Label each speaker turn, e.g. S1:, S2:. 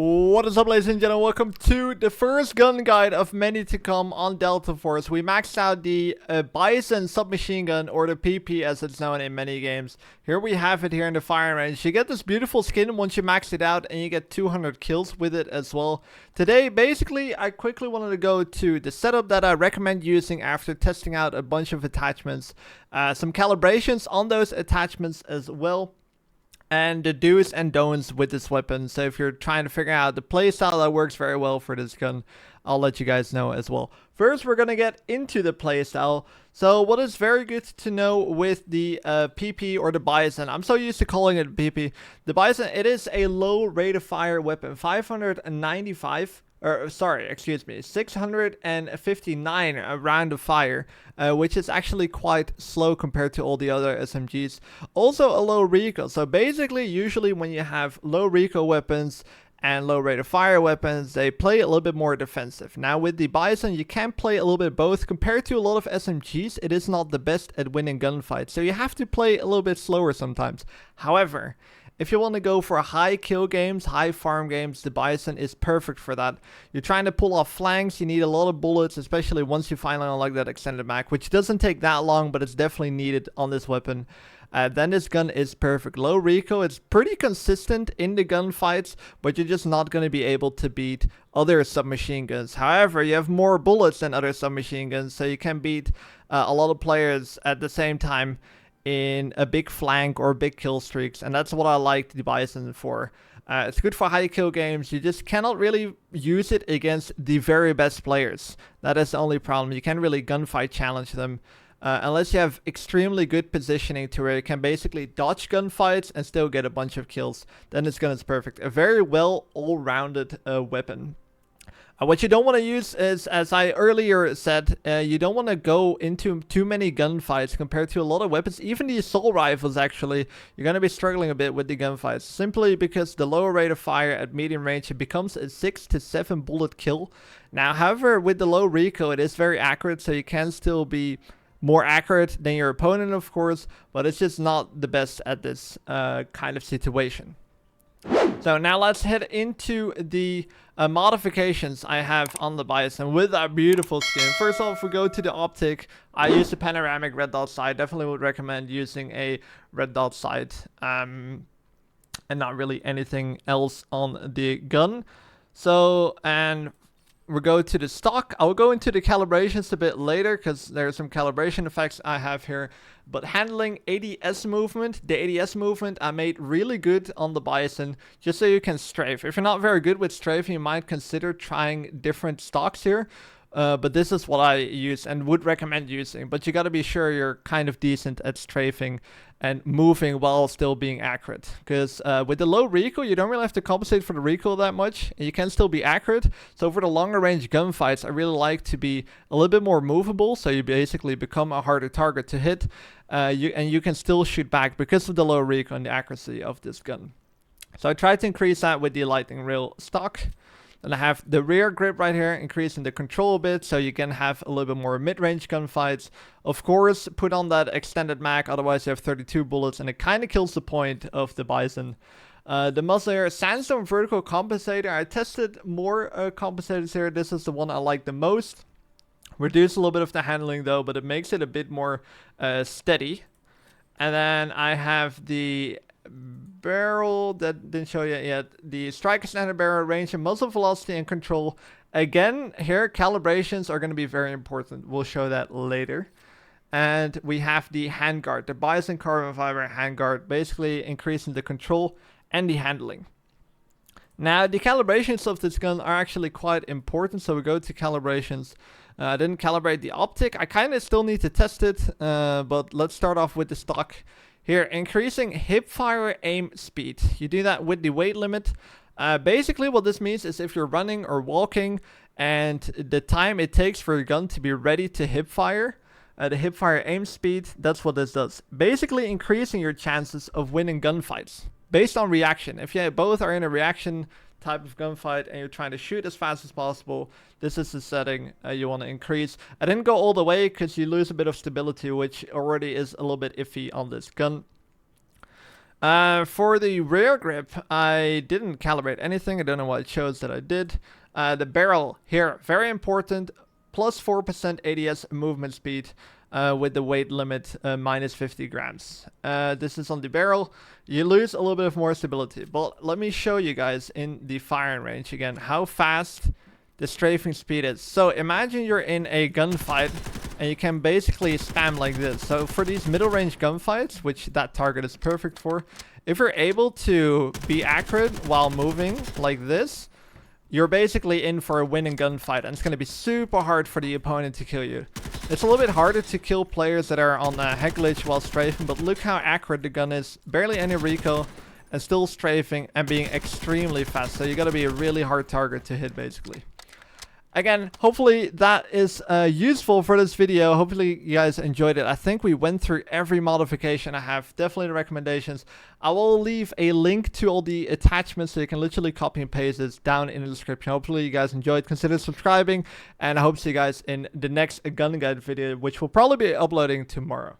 S1: What is up, ladies and gentlemen? Welcome to the first gun guide of many to come on Delta Force. We maxed out the Bison submachine gun, or the PP as it's known in many games. Here we have it here in the firing range. You get this beautiful skin once you max it out, and you get 200 kills with it as well. Today, basically, I quickly wanted to go to the setup that I recommend using after testing out a bunch of attachments. Some calibrations on those attachments as well. And the do's and don'ts with this weapon. So if you're trying to figure out the playstyle that works very well for this gun, I'll let you guys know as well. First, we're going to get into the playstyle. So what is very good to know with the PP or the Bison, I'm so used to calling it PP. The Bison, it is a low rate of fire weapon, 595. Or sorry, excuse me, 659 round of fire, which is actually quite slow compared to all the other SMGs. Also a low recoil. So basically, usually when you have low recoil weapons and low rate of fire weapons, they play a little bit more defensive. Now with the Bison, you can play a little bit both. Compared to a lot of SMGs, it is not the best at winning gunfights, so you have to play a little bit slower sometimes. However, if you want to go for high kill games, high farm games, the Bison is perfect for that. You're trying to pull off flanks, you need a lot of bullets, especially once you finally unlock that extended mag, which doesn't take that long, but it's definitely needed on this weapon. Then this gun is perfect. Low recoil, it's pretty consistent in the gunfights, but you're just not going to be able to beat other submachine guns. However, you have more bullets than other submachine guns, so you can beat a lot of players at the same time in a big flank or big kill streaks, and that's what I like the Bison for. It's good for high kill games. You just cannot really use it against the very best players. That is the only problem. You can't really gunfight challenge them unless you have extremely good positioning to where you can basically dodge gunfights and still get a bunch of kills. Then this gun is perfect. A very well all-rounded weapon. What you don't want to use is, as I earlier said, you don't want to go into too many gunfights compared to a lot of weapons. Even the assault rifles, actually, you're going to be struggling a bit with the gunfights. Simply because the lower rate of fire at medium range, it becomes a 6 to 7 bullet kill. Now, however, with the low recoil, it is very accurate, so you can still be more accurate than your opponent, of course. But it's just not the best at this kind of situation. So now let's head into the modifications I have on the Bison with that beautiful skin. First off, we go to the optic. I use a panoramic red dot sight. Definitely would recommend using a red dot sight and not really anything else on the gun. So, and we go to the stock. I'll go into the calibrations a bit later because there are some calibration effects I have here. But handling ADS movement, the ADS movement I made really good on the Bison, just so you can strafe. If you're not very good with strafing, you might consider trying different stocks here. But this is what I use and would recommend using. But you got to be sure you're kind of decent at strafing and moving while still being accurate. Because with the low recoil, you don't really have to compensate for the recoil that much. And you can still be accurate. So for the longer range gunfights, I really like to be a little bit more movable. So you basically become a harder target to hit. And you can still shoot back because of the low recoil and the accuracy of this gun. So I tried to increase that with the lightning rail stock. Then I have the rear grip right here, increasing the control a bit so you can have a little bit more mid-range gunfights. Of course, put on that extended mag, otherwise you have 32 bullets and it kind of kills the point of the Bison. The muzzle here, sandstone vertical compensator. I tested more compensators here. This is the one I like the most. Reduce a little bit of the handling though, but it makes it a bit more steady. And then I have the barrel that didn't show you yet. The strike extended barrel, range and muzzle velocity and control. Again, here calibrations are going to be very important. We'll show that later. And we have the handguard, the Bison carbon fiber handguard, basically increasing the control and the handling. Now the calibrations of this gun are actually quite important, so we go to calibrations. I didn't calibrate the optic. I kind of still need to test it, but let's start off with the stock. Here, increasing hip fire aim speed. You do that with the weight limit. Basically what this means is if you're running or walking and the time it takes for your gun to be ready to hip fire, the hip fire aim speed, that's what this does. Basically increasing your chances of winning gunfights based on reaction. If you both are in a reaction type of gunfight and you're trying to shoot as fast as possible, this is the setting you want to increase. I didn't go all the way because you lose a bit of stability, which already is a little bit iffy on this gun. For the rear grip, I didn't calibrate anything. I don't know why it shows that I did. The barrel here, very important, plus 4% ADS movement speed with the weight limit minus 50 grams. This is on the barrel. You lose a little bit of more stability, but let me show you guys in the firing range again how fast the strafing speed is. So imagine you're in a gunfight and you can basically spam like this. So for these middle range gunfights, which that target is perfect for, if you're able to be accurate while moving like this, you're basically in for a winning gunfight, and it's going to be super hard for the opponent to kill you. It's a little bit harder to kill players that are on head glitch while strafing, but look how accurate the gun is. Barely any recoil and still strafing and being extremely fast. So you got to be a really hard target to hit basically. Again, hopefully that is useful for this video. Hopefully you guys enjoyed it. I think we went through every modification I have. Definitely the recommendations. I will leave a link to all the attachments so you can literally copy and paste this down in the description. Hopefully you guys enjoyed. Consider subscribing, and I hope to see you guys in the next gun guide video, which will probably be uploading tomorrow.